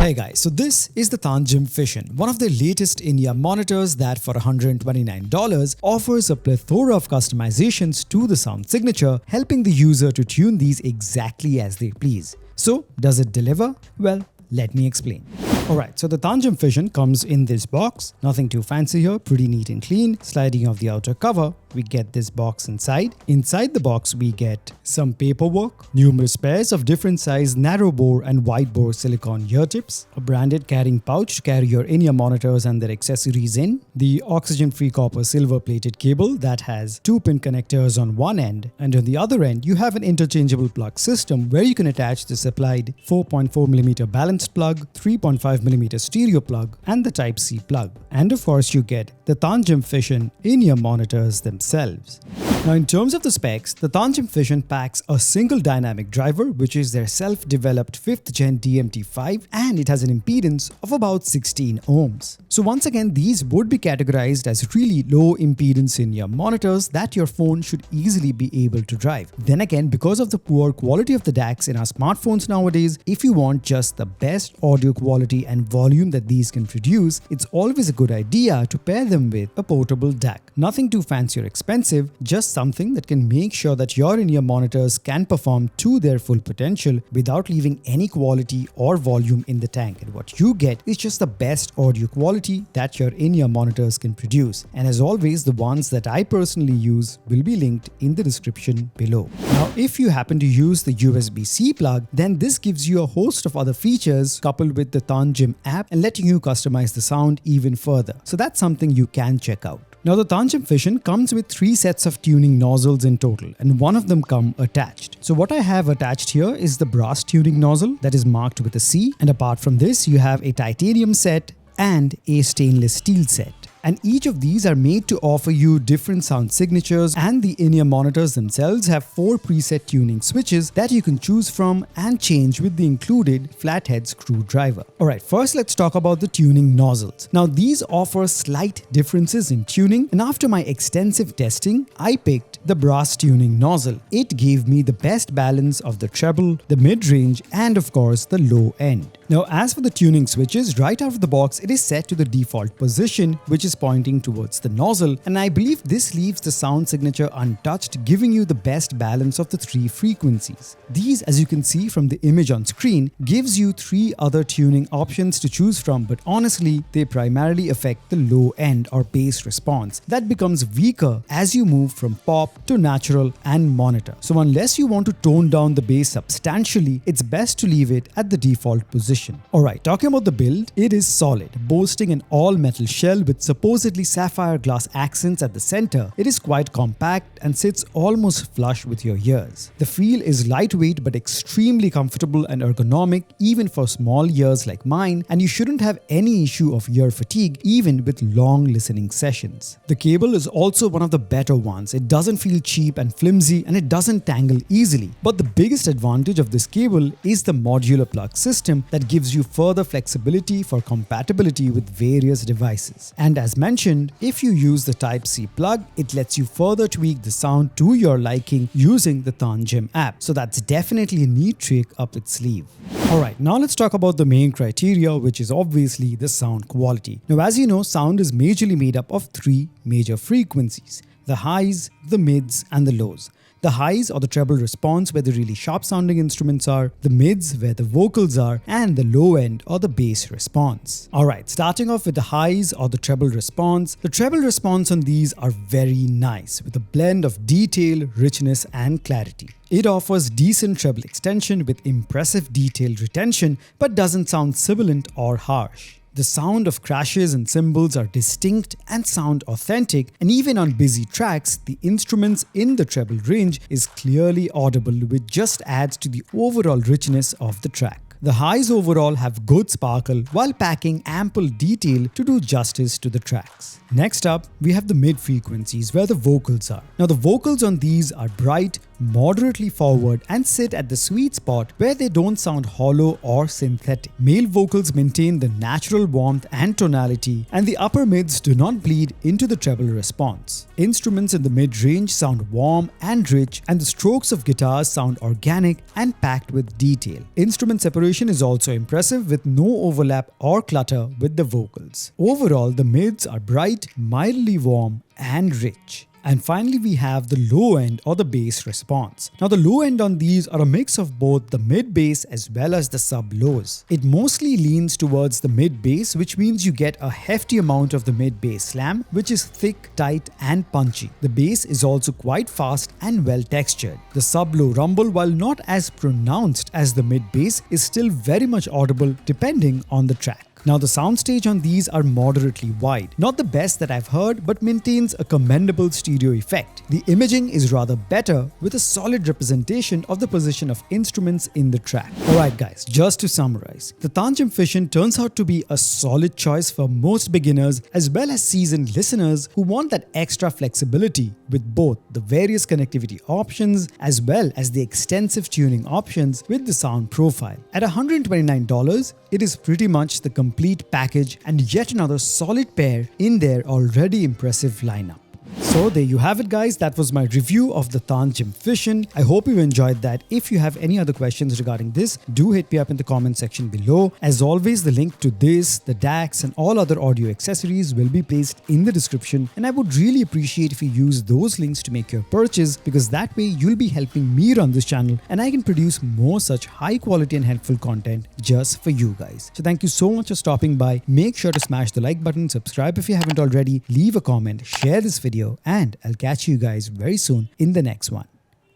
Hey guys, so this is the Tanchjim Fission, one of the latest IEM monitors that for $129 offers a plethora of customizations to the sound signature, helping the user to tune these exactly as they please. So, does it deliver? Well, let me explain. Alright, so the Tanchjim Fission comes in this box. Nothing too fancy here, pretty neat and clean. Sliding off the outer cover, we get this box inside. Inside the box, we get some paperwork, numerous pairs of different size narrow bore and wide bore silicone ear tips, a branded carrying pouch to carry your IEM monitors and their accessories in, the oxygen-free copper silver-plated cable that has 2-pin connectors on one end, and on the other end, you have an interchangeable plug system where you can attach the supplied 4.4mm balanced plug, 3.5mm stereo plug, and the Type-C plug. And of course, you get the Tanchjim Fission IEM monitors themselves. Now, in terms of the specs, the Tanchjim Fission packs a single dynamic driver, which is their self-developed 5th Gen DMT5, and it has an impedance of about 16 ohms. So once again, these would be categorized as really low impedance IEM monitors that your phone should easily be able to drive. Then again, because of the poor quality of the DACs in our smartphones nowadays, if you want just the best audio quality and volume that these can produce, it's always a good idea to pair them with a portable DAC. Nothing too fancy or expensive, just something that can make sure that your IEM monitors can perform to their full potential without leaving any quality or volume in the tank. And what you get is just the best audio quality that your IEM monitors can produce. And as always, the ones that I personally use will be linked in the description below. Now, if you happen to use the USB-C plug, then this gives you a host of other features coupled with the Tanchjim app and letting you customize the sound even further. So that's something you can check out. Now, the Tanchjim Fission comes with 3 sets of tuning nozzles in total, and one of them come attached. So what I have attached here is the brass tuning nozzle that is marked with a C, and apart from this, you have a titanium set and a stainless steel set. And each of these are made to offer you different sound signatures, and the IEM monitors themselves have 4 preset tuning switches that you can choose from and change with the included flathead screwdriver. Alright, first let's talk about the tuning nozzles. Now, these offer slight differences in tuning, and after my extensive testing, I picked the brass tuning nozzle. It gave me the best balance of the treble, the mid-range, and of course the low end. Now, as for the tuning switches, right out of the box, it is set to the default position, which is pointing towards the nozzle, and I believe this leaves the sound signature untouched, giving you the best balance of the 3 frequencies. These, as you can see from the image on screen, gives you 3 other tuning options to choose from, but honestly, they primarily affect the low end or bass response that becomes weaker as you move from pop to natural and monitor. So unless you want to tone down the bass substantially, it's best to leave it at the default position. Alright, talking about the build, it is solid, boasting an all-metal shell with supposedly sapphire glass accents at the center. It is quite compact and sits almost flush with your ears. The feel is lightweight but extremely comfortable and ergonomic even for small ears like mine, and you shouldn't have any issue of ear fatigue even with long listening sessions. The cable is also one of the better ones. It doesn't feel cheap and flimsy, and it doesn't tangle easily. But the biggest advantage of this cable is the modular plug system that gives you further flexibility for compatibility with various devices. And as mentioned, if you use the Type-C plug, it lets you further tweak the sound to your liking using the Tanchjim app. So that's definitely a neat trick up its sleeve. Alright, now let's talk about the main criteria, which is obviously the sound quality. Now, as you know, sound is majorly made up of 3 major frequencies: the highs, the mids, and the lows. The highs or the treble response where the really sharp sounding instruments are, the mids where the vocals are, and the low end or the bass response. Alright, starting off with the highs or the treble response. The treble response on these are very nice with a blend of detail, richness, and clarity. It offers decent treble extension with impressive detail retention but doesn't sound sibilant or harsh. The sound of crashes and cymbals are distinct and sound authentic, and even on busy tracks, the instruments in the treble range is clearly audible, which just adds to the overall richness of the track. The highs overall have good sparkle while packing ample detail to do justice to the tracks. Next up, we have the mid frequencies where the vocals are. Now, the vocals on these are bright, moderately forward, and sit at the sweet spot where they don't sound hollow or synthetic. Male vocals maintain the natural warmth and tonality, and the upper mids do not bleed into the treble response. Instruments in the mid-range sound warm and rich, and the strokes of guitars sound organic and packed with detail. Instrument separation coloration is also impressive with no overlap or clutter with the vocals. Overall, the mids are bright, mildly warm, and rich. And finally, we have the low end or the bass response. Now, the low end on these are a mix of both the mid bass as well as the sub lows. It mostly leans towards the mid bass, which means you get a hefty amount of the mid bass slam, which is thick, tight, and punchy. The bass is also quite fast and well textured. The sub low rumble, while not as pronounced as the mid bass, is still very much audible depending on the track. Now, the soundstage on these are moderately wide. Not the best that I've heard, but maintains a commendable stereo effect. The imaging is rather better with a solid representation of the position of instruments in the track. Alright guys, just to summarize, the Tanchjim Fission turns out to be a solid choice for most beginners as well as seasoned listeners who want that extra flexibility with both the various connectivity options as well as the extensive tuning options with the sound profile. At $129, it is pretty much the complete package and yet another solid pair in their already impressive lineup. So there you have it guys, that was my review of the Tanchjim Fission. I hope you enjoyed that. If you have any other questions regarding this, do hit me up in the comment section below. As always, the link to this, the DACs and all other audio accessories will be placed in the description, and I would really appreciate if you use those links to make your purchase, because that way you'll be helping me run this channel and I can produce more such high quality and helpful content just for you guys. So thank you so much for stopping by. Make sure to smash the like button, subscribe if you haven't already, leave a comment, share this video, and I'll catch you guys very soon in the next one.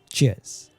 Cheers.